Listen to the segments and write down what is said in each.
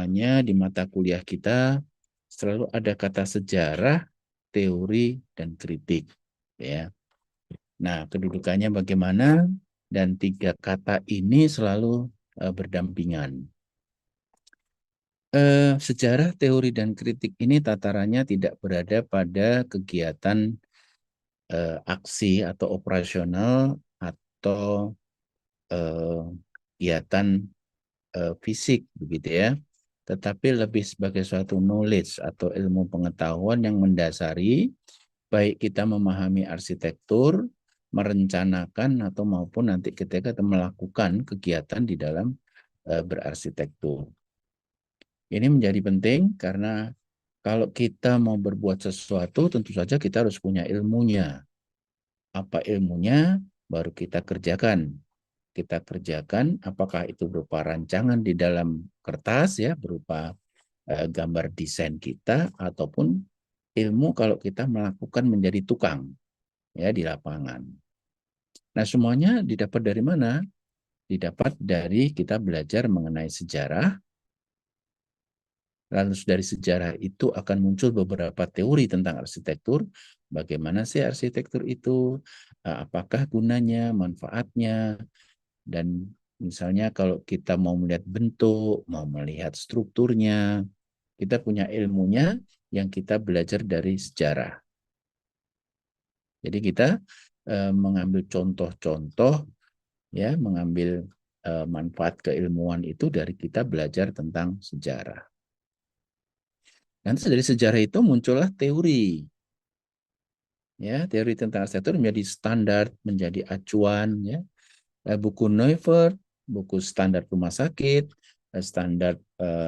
biasanya di mata kuliah kita selalu ada kata sejarah, teori, dan kritik. Ya. Nah, kedudukannya bagaimana? Dan tiga kata ini selalu berdampingan. Sejarah, teori, dan kritik ini tatarannya tidak berada pada kegiatan aksi atau operasional atau kegiatan fisik, begitu ya. Tetapi lebih sebagai suatu knowledge atau ilmu pengetahuan yang mendasari baik kita memahami arsitektur, merencanakan atau maupun nanti ketika kita melakukan kegiatan di dalam berarsitektur. Ini menjadi penting karena kalau kita mau berbuat sesuatu, tentu saja kita harus punya ilmunya. Apa ilmunya? Baru kita kerjakan. Kita kerjakan, apakah itu berupa rancangan di dalam kertas, ya, berupa gambar desain kita, ataupun ilmu kalau kita melakukan menjadi tukang, ya, di lapangan. Nah, semuanya didapat dari mana? Didapat dari kita belajar mengenai sejarah. Lalu dari sejarah itu akan muncul beberapa teori tentang arsitektur. Bagaimana sih arsitektur itu? Apakah gunanya, manfaatnya? Dan misalnya kalau kita mau melihat bentuk, mau melihat strukturnya, kita punya ilmunya yang kita belajar dari sejarah. Jadi kita mengambil contoh-contoh, ya, mengambil manfaat keilmuan itu dari kita belajar tentang sejarah. Nanti dari sejarah itu muncullah teori. Ya, teori tentang arsitektur menjadi standar, menjadi acuan, ya. Buku Neufert, buku standar rumah sakit, standar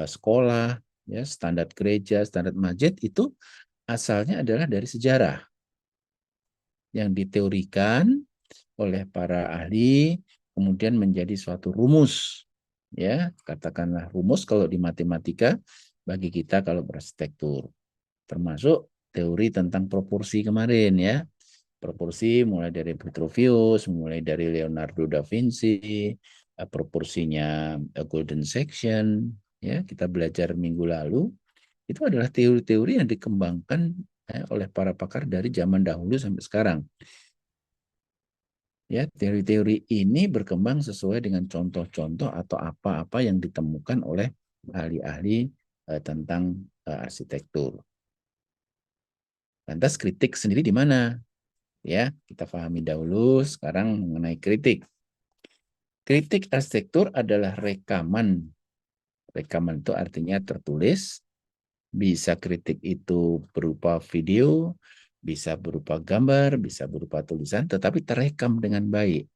sekolah, ya, standar gereja, standar masjid itu asalnya adalah dari sejarah yang diteorikan oleh para ahli, kemudian menjadi suatu rumus, ya, katakanlah rumus kalau di matematika, bagi kita kalau berarsitektur, termasuk teori tentang proporsi kemarin, ya, proporsi mulai dari Vitruvius, mulai dari Leonardo da Vinci, proporsinya golden section, ya, kita belajar minggu lalu, itu adalah teori-teori yang dikembangkan oleh para pakar dari zaman dahulu sampai sekarang. Ya, teori-teori ini berkembang sesuai dengan contoh-contoh atau apa-apa yang ditemukan oleh ahli-ahli tentang arsitektur. Lantas kritik sendiri di mana? Ya, kita pahami dahulu sekarang mengenai kritik. Kritik arsitektur adalah rekaman. Rekaman itu artinya tertulis. Bisa kritik itu berupa video, bisa berupa gambar, bisa berupa tulisan, tetapi terekam dengan baik.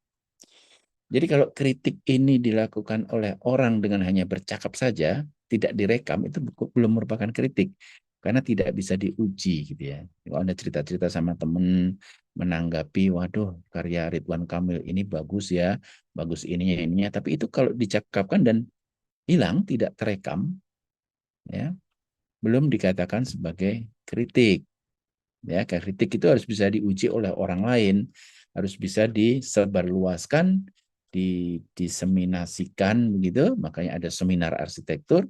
Jadi kalau kritik ini dilakukan oleh orang dengan hanya bercakap saja, tidak direkam, itu belum merupakan kritik. Karena tidak bisa diuji, gitu ya. Kalau Anda cerita-cerita sama teman, menanggapi, waduh, karya Ridwan Kamil ini bagus ya, bagus ininya. Tapi itu kalau dicakapkan dan hilang, tidak terekam, ya, belum dikatakan sebagai kritik. Ya, kritik itu harus bisa diuji oleh orang lain, harus bisa disebarluaskan, diseminasikan begitu. Makanya ada seminar arsitektur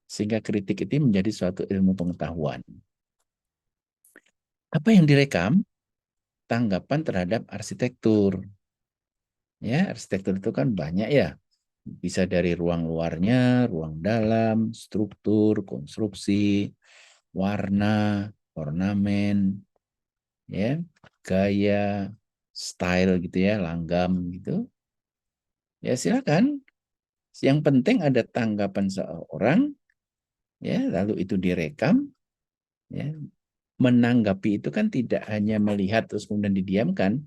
sehingga kritik itu menjadi suatu ilmu pengetahuan. Apa yang direkam? Tanggapan terhadap arsitektur. Ya, arsitektur itu kan banyak ya. Bisa dari ruang luarnya, ruang dalam, struktur, konstruksi, warna, ornamen, ya, gaya, style gitu ya, langgam gitu. Ya silakan. Yang penting ada tanggapan seorang, ya, lalu itu direkam, ya. Menanggapi itu kan tidak hanya melihat terus kemudian didiamkan,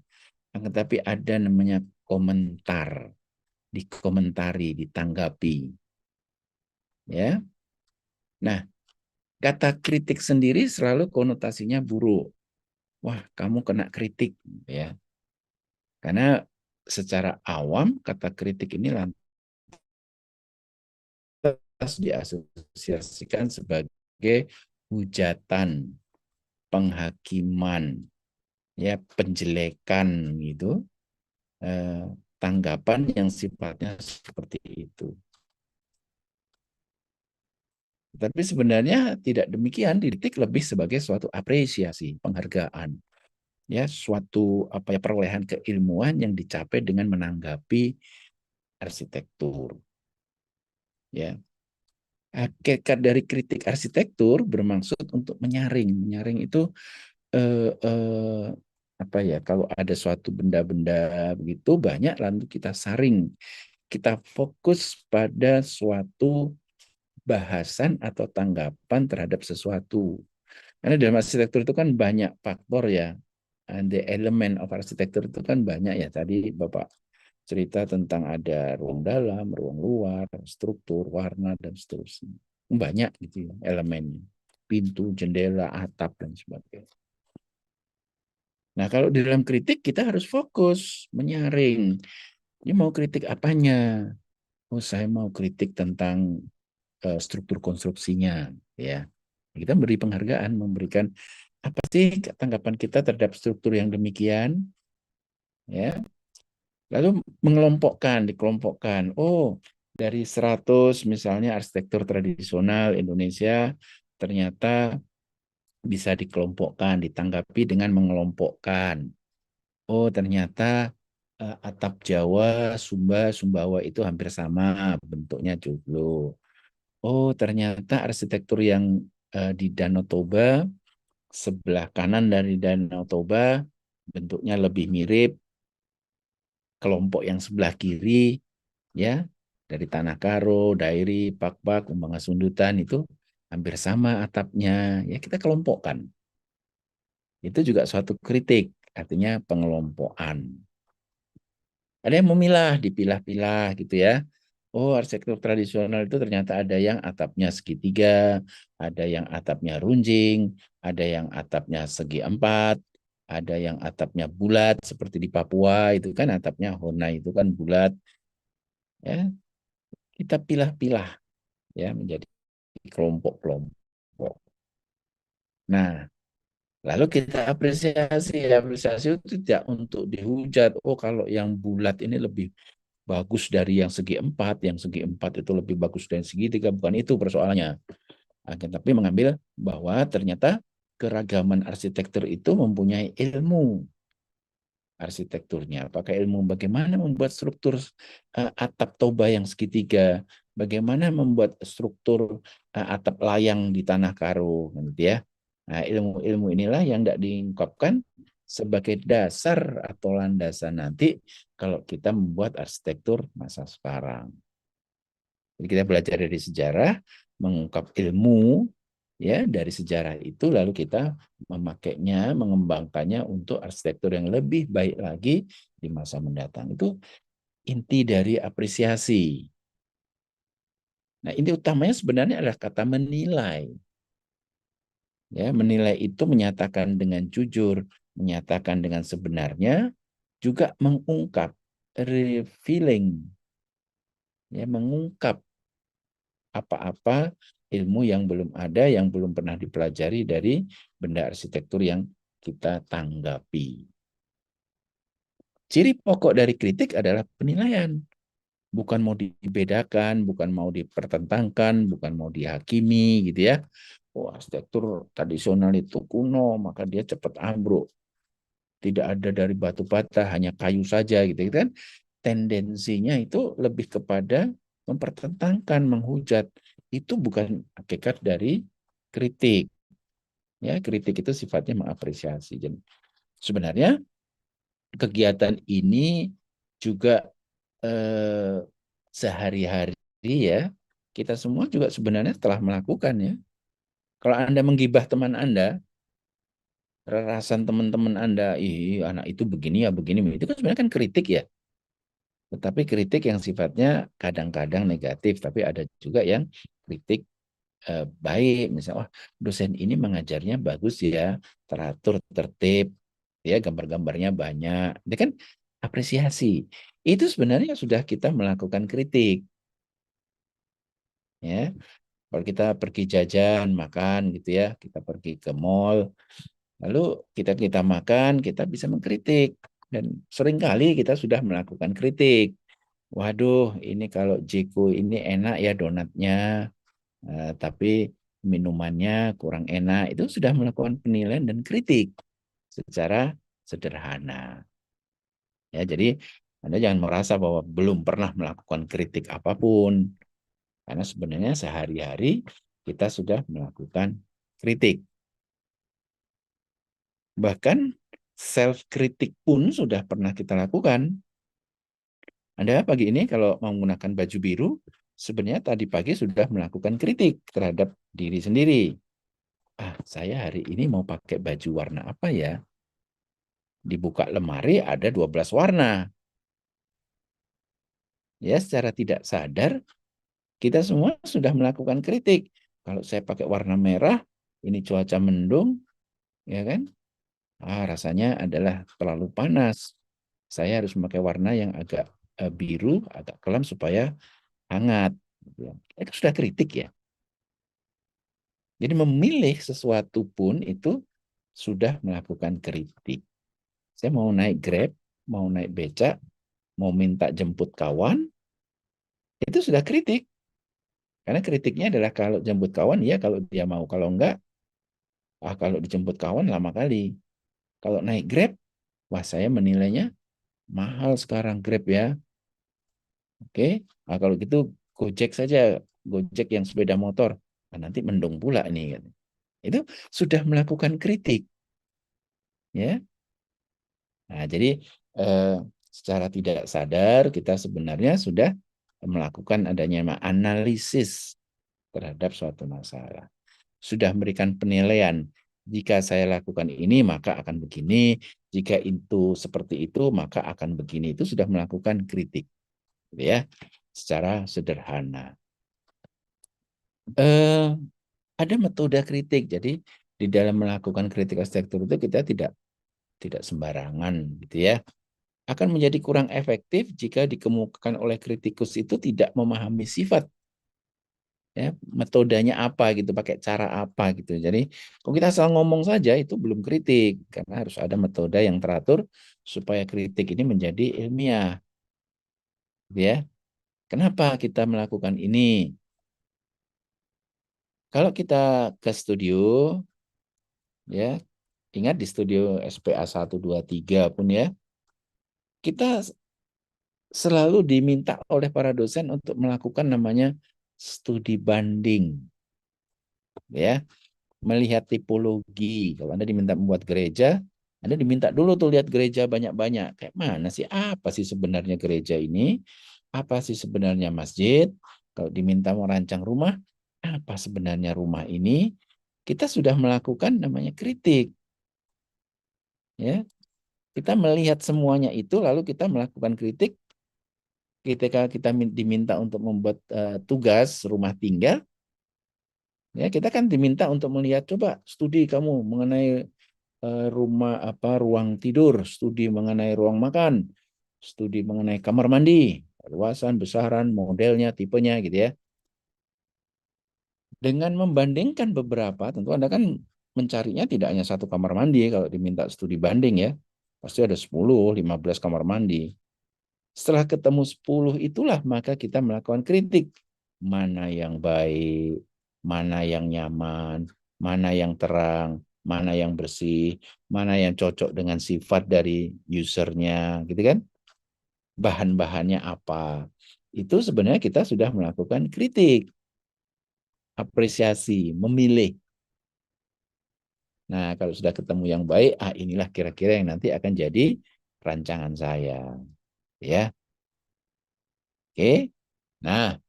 tetapi ada namanya komentar, dikomentari, ditanggapi, ya. Nah, kata kritik sendiri selalu konotasinya buruk. Wah, kamu kena kritik, ya. Karena secara awam kata kritik ini lantas diasosiasikan sebagai hujatan, penghakiman, ya, penjelekan gitu, tanggapan yang sifatnya seperti itu. Tapi sebenarnya tidak demikian, dikritik lebih sebagai suatu apresiasi, penghargaan, ya, suatu apa ya perolehan keilmuan yang dicapai dengan menanggapi arsitektur, ya. Hakikat dari kritik arsitektur bermaksud untuk menyaring. Menyaring itu apa ya? Kalau ada suatu benda-benda begitu banyak, lalu kita saring, kita fokus pada suatu bahasan atau tanggapan terhadap sesuatu. Karena dalam arsitektur itu kan banyak faktor ya. And the element of arsitektur itu kan banyak ya. Tadi Bapak cerita tentang ada ruang dalam, ruang luar, struktur, warna, dan seterusnya. Banyak gitu ya elemennya. Pintu, jendela, atap, dan sebagainya. Nah, kalau di dalam kritik kita harus fokus, menyaring. Ini mau kritik apanya? Oh, saya mau kritik tentang struktur konstruksinya, ya. Kita beri penghargaan, memberikan apa sih tanggapan kita terhadap struktur yang demikian, ya. Lalu mengelompokkan, dikelompokkan. Oh, dari 100 misalnya arsitektur tradisional Indonesia ternyata bisa dikelompokkan, ditanggapi dengan mengelompokkan. Oh, ternyata atap Jawa, Sumba, Sumbawa itu hampir sama bentuknya joglo. Oh, ternyata arsitektur yang di Danau Toba sebelah kanan dari Danau Toba bentuknya lebih mirip kelompok yang sebelah kiri, ya, dari Tanah Karo, Dairi, Pakpak, Umbangan Sundutan itu hampir sama atapnya. Ya, kita kelompokkan. Itu juga suatu kritik, artinya pengelompokan. Ada yang memilah, dipilah-pilah gitu ya. Oh, arsitektur tradisional itu ternyata ada yang atapnya segitiga, ada yang atapnya runjing, ada yang atapnya segi empat, ada yang atapnya bulat seperti di Papua itu kan atapnya Hona itu kan bulat. Ya, kita pilah-pilah ya menjadi kelompok-kelompok. Nah, lalu kita apresiasi, apresiasi itu tidak untuk dihujat. Oh, kalau yang bulat ini lebih bagus dari yang segi empat itu lebih bagus dari segitiga, bukan itu persoalannya. Akan tapi mengambil bahwa ternyata keragaman arsitektur itu mempunyai ilmu arsitekturnya. Pakai ilmu bagaimana membuat struktur atap toba yang segitiga, bagaimana membuat struktur atap layang di Tanah Karo, gitu ya. Nah, ilmu-ilmu inilah yang tidak diungkapkan sebagai dasar atau landasan nanti kalau kita membuat arsitektur masa sekarang. Jadi kita belajar dari sejarah, mengungkap ilmu ya dari sejarah itu, lalu kita memakainya, mengembangkannya untuk arsitektur yang lebih baik lagi di masa mendatang. Itu inti dari apresiasi. Nah, inti utamanya sebenarnya adalah kata menilai. Ya, menilai itu menyatakan dengan jujur, menyatakan dengan sebenarnya, juga mengungkap, revealing, ya, mengungkap apa-apa ilmu yang belum ada, yang belum pernah dipelajari dari benda arsitektur yang kita tanggapi. Ciri pokok dari kritik adalah penilaian. Bukan mau dibedakan, bukan mau dipertentangkan, bukan mau dihakimi gitu ya. Oh, arsitektur tradisional itu kuno, maka dia cepat ambruk. Tidak ada dari batu bata, hanya kayu saja gitu kan. Tendensinya itu lebih kepada mempertentangkan, menghujat. Itu bukan hakikat dari kritik. Ya, kritik itu sifatnya mengapresiasi. Jadi sebenarnya kegiatan ini juga sehari-hari ya kita semua juga sebenarnya telah melakukan ya. Kalau Anda menggibah teman Anda, rerasan teman-teman Anda, ih anak itu begini ya begini, itu kan sebenarnya kan kritik ya. Tetapi kritik yang sifatnya kadang-kadang negatif, tapi ada juga yang kritik baik. Misalnya, wah dosen ini mengajarnya bagus ya, teratur, tertib, ya gambar-gambarnya banyak. Itu kan apresiasi. Itu sebenarnya sudah kita melakukan kritik. Ya, kalau kita pergi jajan, makan gitu ya, kita pergi ke mall, lalu kita makan, kita bisa mengkritik. Dan seringkali kita sudah melakukan kritik. Waduh, ini kalau Jeko ini enak ya donatnya. tapi minumannya kurang enak, itu sudah melakukan penilaian dan kritik secara sederhana. Ya, jadi Anda jangan merasa bahwa belum pernah melakukan kritik apapun, karena sebenarnya sehari-hari kita sudah melakukan kritik. Bahkan self-kritik pun sudah pernah kita lakukan. Anda pagi ini kalau menggunakan baju biru, sebenarnya tadi pagi sudah melakukan kritik terhadap diri sendiri. Saya hari ini mau pakai baju warna apa ya? Dibuka lemari ada 12 warna. Ya, secara tidak sadar kita semua sudah melakukan kritik. Kalau saya pakai warna merah, ini cuaca mendung, ya kan? Rasanya adalah terlalu panas. Saya harus memakai warna yang agak biru, agak kelam supaya hangat. Itu sudah kritik ya. Jadi memilih sesuatu pun itu sudah melakukan kritik. Saya mau naik Grab, mau naik becak, mau minta jemput kawan, itu sudah kritik. Karena kritiknya adalah kalau jemput kawan, ya kalau dia mau. Kalau enggak, kalau dijemput kawan lama kali. Kalau naik Grab, wah saya menilainya mahal sekarang Grab ya. Oke, kalau gitu Gojek saja, Gojek yang sepeda motor. Nanti mendung pula nih. Itu sudah melakukan kritik. Ya, jadi eh, secara tidak sadar kita sebenarnya sudah melakukan adanya analisis terhadap suatu masalah. Sudah memberikan penilaian. Jika saya lakukan ini, maka akan begini. Jika itu seperti itu, maka akan begini. Itu sudah melakukan kritik, gitu ya, secara sederhana. Ada metode kritik. Jadi di dalam melakukan kritik arsitektur itu kita tidak sembarangan, gitu ya. Akan menjadi kurang efektif jika dikemukakan oleh kritikus itu tidak memahami sifat, ya, metodenya apa gitu, pakai cara apa gitu. Jadi kalau kita asal ngomong saja itu belum kritik, karena harus ada metode yang teratur supaya kritik ini menjadi ilmiah, gitu ya. Kenapa kita melakukan ini? Kalau kita ke studio, ya, ingat di studio SPA 1, 2, 3 pun ya, kita selalu diminta oleh para dosen untuk melakukan namanya studi banding, ya, melihat tipologi. Kalau Anda diminta membuat gereja, Anda diminta dulu tuh lihat gereja banyak-banyak. Kayak mana sih, apa sih sebenarnya gereja ini? Apa sih sebenarnya masjid? Kalau diminta merancang rumah, apa sebenarnya rumah ini? Kita sudah melakukan namanya kritik, ya. Kita melihat semuanya itu, lalu kita melakukan kritik. Ketika kita diminta untuk membuat tugas rumah tinggal, ya kita kan diminta untuk melihat, coba studi kamu mengenai ruang tidur, studi mengenai ruang makan, studi mengenai kamar mandi, luasan, besaran, modelnya, tipenya gitu ya. Dengan membandingkan beberapa, tentu Anda kan mencarinya tidak hanya satu kamar mandi kalau diminta studi banding ya. Pasti ada 10, 15 kamar mandi. Setelah ketemu 10 itulah maka kita melakukan kritik. Mana yang baik, mana yang nyaman, mana yang terang, mana yang bersih, mana yang cocok dengan sifat dari usernya, gitu kan? Bahan-bahannya apa. Itu sebenarnya kita sudah melakukan kritik, apresiasi, memilih. Nah, kalau sudah ketemu yang baik, inilah kira-kira yang nanti akan jadi rancangan saya. Ya, oke. Nah,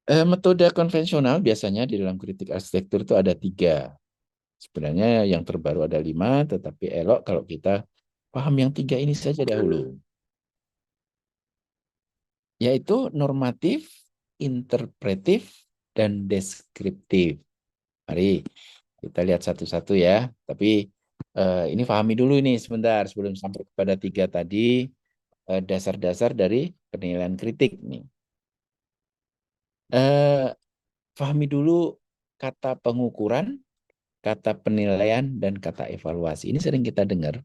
metode konvensional biasanya di dalam kritik arsitektur itu ada 3. Sebenarnya yang terbaru ada 5, tetapi elok kalau kita paham yang 3 ini saja dahulu. Yaitu normatif, interpretif, dan deskriptif. Mari kita lihat satu-satu ya. Tapi ini pahami dulu ini sebentar sebelum sampai kepada 3 tadi, dasar-dasar dari penilaian kritik nih. Pahami dulu kata pengukuran, kata penilaian, dan kata evaluasi. Ini sering kita dengar,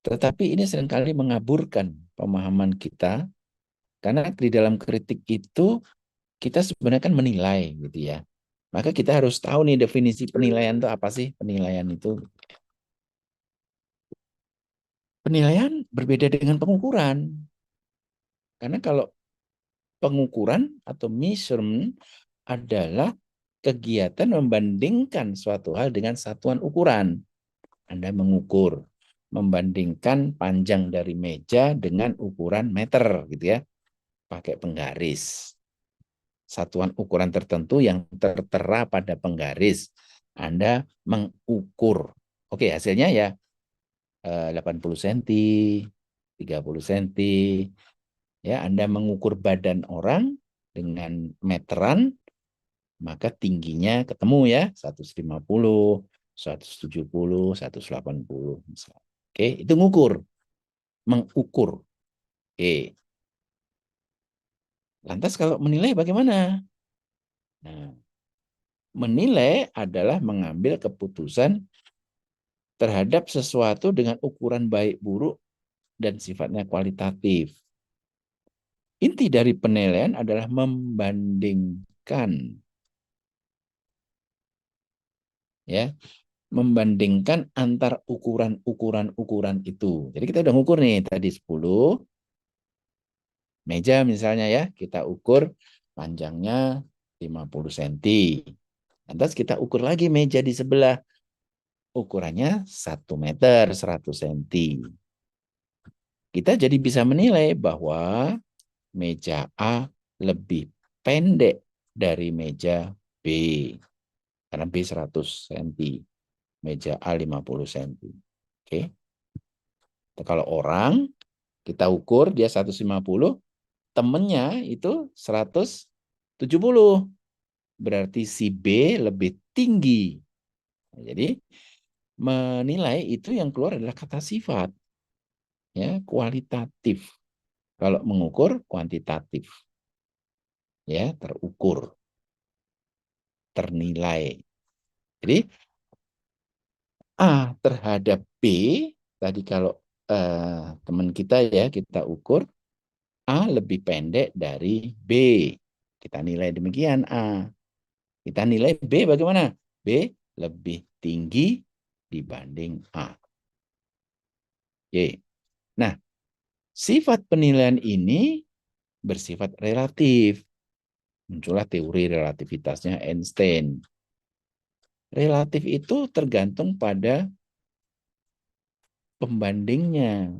tetapi ini seringkali mengaburkan pemahaman kita, karena di dalam kritik itu kita sebenarnya kan menilai gitu ya. Maka kita harus tahu nih definisi penilaian itu apa sih? Penilaian itu, penilaian berbeda dengan pengukuran. Karena kalau pengukuran atau measurement adalah kegiatan membandingkan suatu hal dengan satuan ukuran. Anda mengukur, membandingkan panjang dari meja dengan ukuran meter gitu ya, pakai penggaris. Satuan ukuran tertentu yang tertera pada penggaris. Anda mengukur. Oke, hasilnya ya 80 cm, 30 cm. Ya, Anda mengukur badan orang dengan meteran, maka tingginya ketemu ya, 150, 170, 180 misalnya. Oke, itu ngukur, mengukur. Oke. Lantas kalau menilai bagaimana? Nah, menilai adalah mengambil keputusan terhadap sesuatu dengan ukuran baik buruk dan sifatnya kualitatif. Inti dari penilaian adalah membandingkan, ya, membandingkan antar ukuran-ukuran itu. Jadi kita udah ngukur nih tadi 10 meja misalnya ya, kita ukur panjangnya 50 cm. Lantas kita ukur lagi meja di sebelah, ukurannya 1 meter 100 cm. Kita jadi bisa menilai bahwa meja A lebih pendek dari meja B. Karena B 100 cm, meja A 50 cm. Oke. Kalau orang, kita ukur dia 150, temennya itu 170. Berarti si B lebih tinggi. Jadi menilai itu yang keluar adalah kata sifat, ya, kualitatif. Kalau mengukur kuantitatif, ya, terukur, ternilai. Jadi A terhadap B, tadi kalau teman kita ya kita ukur, A lebih pendek dari B. Kita nilai demikian A. Kita nilai B bagaimana? B lebih tinggi dibanding A. Oke. Nah, sifat penilaian ini bersifat relatif. Muncullah teori relativitasnya Einstein. Relatif itu tergantung pada pembandingnya.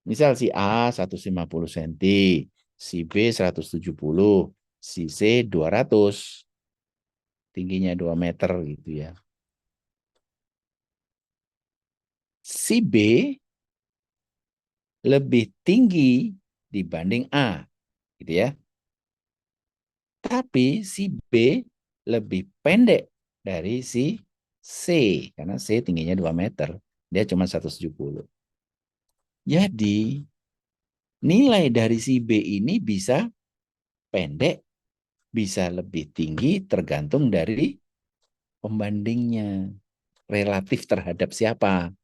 Misal si A 150 cm, si B 170, si C 200. Tingginya 2 meter gitu ya. Si B lebih tinggi dibanding A, gitu ya. Tapi si B lebih pendek dari si C, karena C tingginya 2 meter. Dia cuma 170. Jadi, nilai dari si B ini bisa pendek, bisa lebih tinggi, tergantung dari pembandingnya. Relatif terhadap siapa.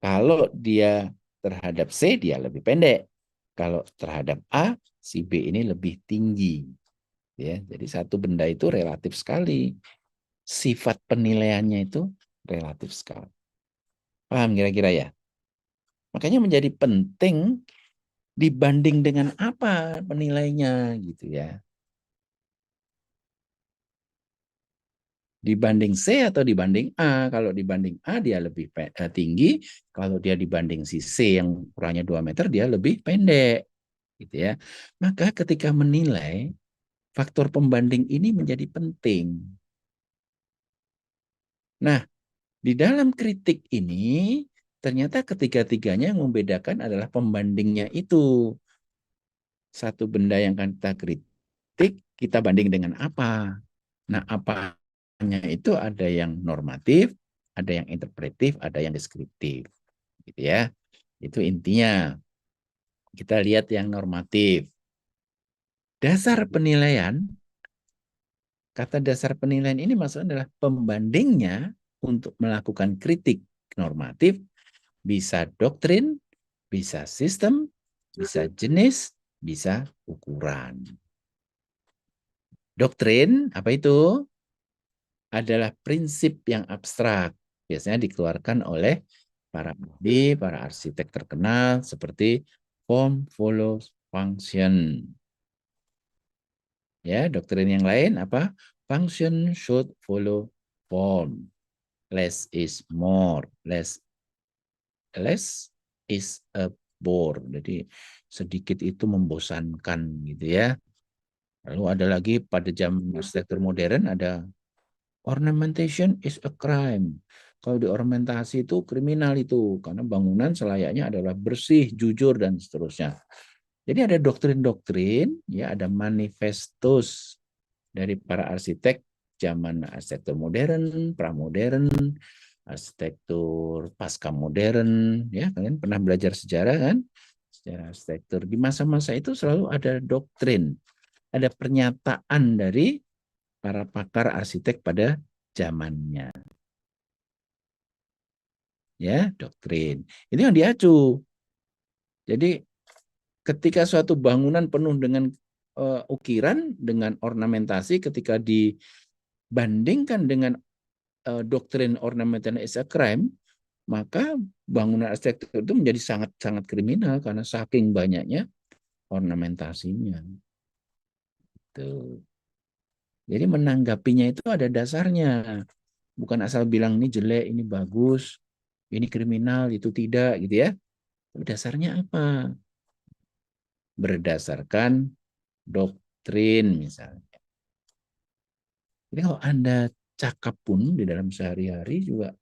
Kalau dia terhadap C, dia lebih pendek. Kalau terhadap A, si B ini lebih tinggi. Ya, jadi satu benda itu relatif sekali. Sifat penilaiannya itu relatif sekali. Paham kira-kira ya? Makanya menjadi penting dibanding dengan apa penilainya gitu ya. Dibanding C atau dibanding A. Kalau dibanding A dia lebih tinggi, kalau dia dibanding si C yang ukurannya 2 meter dia lebih pendek gitu ya. Maka ketika menilai, faktor pembanding ini menjadi penting. Nah, di dalam kritik ini ternyata ketiga-tiganya yang membedakan adalah pembandingnya itu. Satu benda yang akan kita kritik, kita banding dengan apa? Nah, apanya itu ada yang normatif, ada yang interpretif, ada yang deskriptif. Gitu ya. Itu intinya. Kita lihat yang normatif. Dasar penilaian, kata dasar penilaian ini maksudnya adalah pembandingnya untuk melakukan kritik normatif, bisa doktrin, bisa sistem, bisa jenis, bisa ukuran. Doktrin, apa itu? Adalah prinsip yang abstrak. Biasanya dikeluarkan oleh para ahli, para arsitek terkenal seperti form follows function. Ya, doktrin yang lain apa? Function should follow form. Less is more. Less is a bore. Jadi sedikit itu membosankan gitu ya. Lalu ada lagi pada zaman arsitektur modern ada ornamentation is a crime. Kalau diornamentasi itu kriminal itu karena bangunan selayaknya adalah bersih, jujur dan seterusnya. Jadi ada doktrin-doktrin, ya ada manifestos dari para arsitek zaman arsitektur modern, pramodern, arsitektur pasca modern, ya kalian pernah belajar sejarah kan? Sejarah arsitektur di masa-masa itu selalu ada doktrin, ada pernyataan dari para pakar arsitek pada zamannya. Ya, doktrin. Ini yang diacu. Jadi ketika suatu bangunan penuh dengan ukiran, dengan ornamentasi, ketika dibandingkan dengan doktrin ornamental is a crime, maka bangunan arsitektur itu menjadi sangat-sangat kriminal karena saking banyaknya ornamentasinya. Tuh. Jadi menanggapinya itu ada dasarnya. Bukan asal bilang ini jelek, ini bagus, ini kriminal, itu tidak gitu ya. Dasarnya apa? Berdasarkan doktrin misalnya. Jadi kalau Anda cakap pun di dalam sehari-hari juga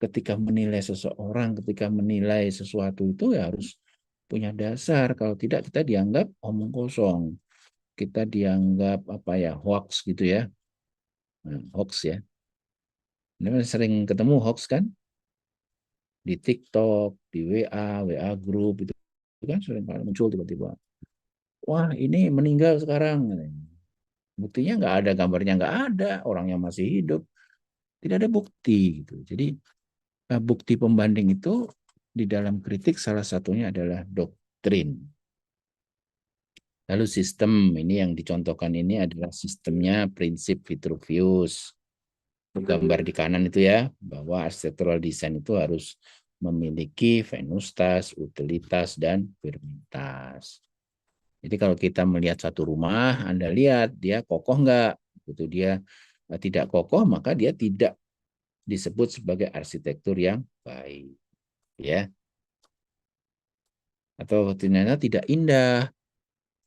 ketika menilai seseorang, ketika menilai sesuatu itu ya harus punya dasar. Kalau tidak kita dianggap omong kosong. Kita dianggap apa ya, hoax gitu ya. Nah, hoax ya. Ini sering ketemu hoax kan? Di TikTok, di WA group itu kan sering muncul tiba-tiba. Wah ini meninggal sekarang. Buktinya nggak ada, gambarnya nggak ada, orangnya masih hidup. Tidak ada bukti gitu. Jadi bukti pembanding itu di dalam kritik salah satunya adalah doktrin. Lalu sistem ini yang dicontohkan ini adalah sistemnya prinsip Vitruvius. Gambar di kanan itu ya, bahwa architectural design itu harus memiliki venustas, utilitas, dan firmitas. Jadi kalau kita melihat satu rumah, Anda lihat dia kokoh nggak? Itu dia tidak kokoh, maka dia tidak disebut sebagai arsitektur yang baik, ya. Atau ternyata tidak indah,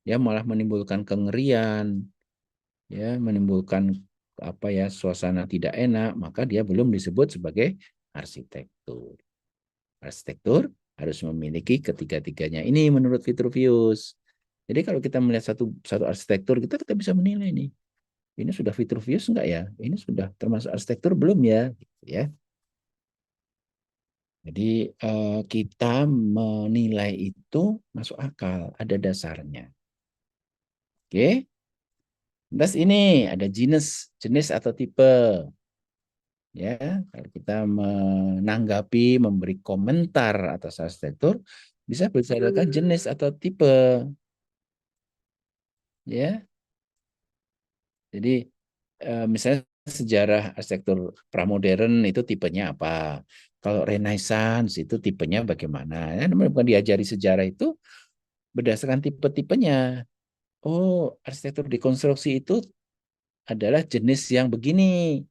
ya malah menimbulkan kengerian, ya menimbulkan apa ya suasana tidak enak, maka dia belum disebut sebagai arsitektur. Arsitektur harus memiliki ketiga-tiganya. Ini menurut Vitruvius. Jadi kalau kita melihat satu arsitektur, kita bisa menilai nih. Ini sudah Vitruvius enggak ya? Ini sudah termasuk arsitektur belum ya? Ya. Jadi kita menilai itu masuk akal, ada dasarnya. Oke. Terus ini ada jenis atau tipe. Ya, kalau kita menanggapi, memberi komentar atas arsitektur, bisa berdasarkan jenis atau tipe. Ya, jadi misalnya sejarah arsitektur pramodern itu tipenya apa? Kalau Renaissance itu tipenya bagaimana? Ya, bukan diajari sejarah itu berdasarkan tipe-tipenya. Oh, arsitektur dekonstruksi itu adalah jenis yang begini.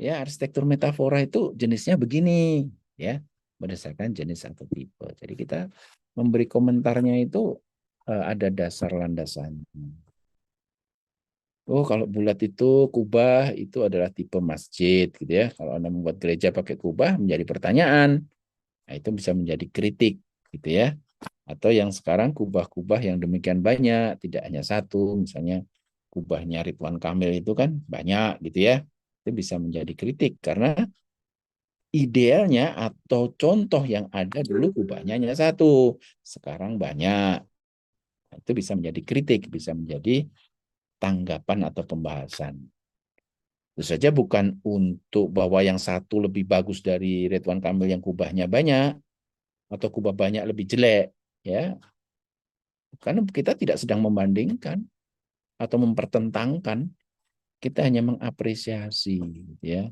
Ya, arsitektur metafora itu jenisnya begini, ya, berdasarkan jenis atau tipe. Jadi kita memberi komentarnya itu ada dasar landasannya. Oh, kalau bulat itu kubah itu adalah tipe masjid gitu ya. Kalau Anda membuat gereja pakai kubah menjadi pertanyaan. Nah, itu bisa menjadi kritik gitu ya. Atau yang sekarang kubah-kubah yang demikian banyak, tidak hanya satu, misalnya kubahnya Ridwan Kamil itu kan banyak gitu ya. Itu bisa menjadi kritik karena idealnya atau contoh yang ada dulu kubahnya hanya satu, sekarang banyak. Itu bisa menjadi kritik, bisa menjadi tanggapan atau pembahasan. Itu saja bukan untuk bahwa yang satu lebih bagus dari Ridwan Kamil yang kubahnya banyak atau kubah banyak lebih jelek, ya. Karena kita tidak sedang membandingkan. atau mempertentangkan, kita hanya mengapresiasi, ya.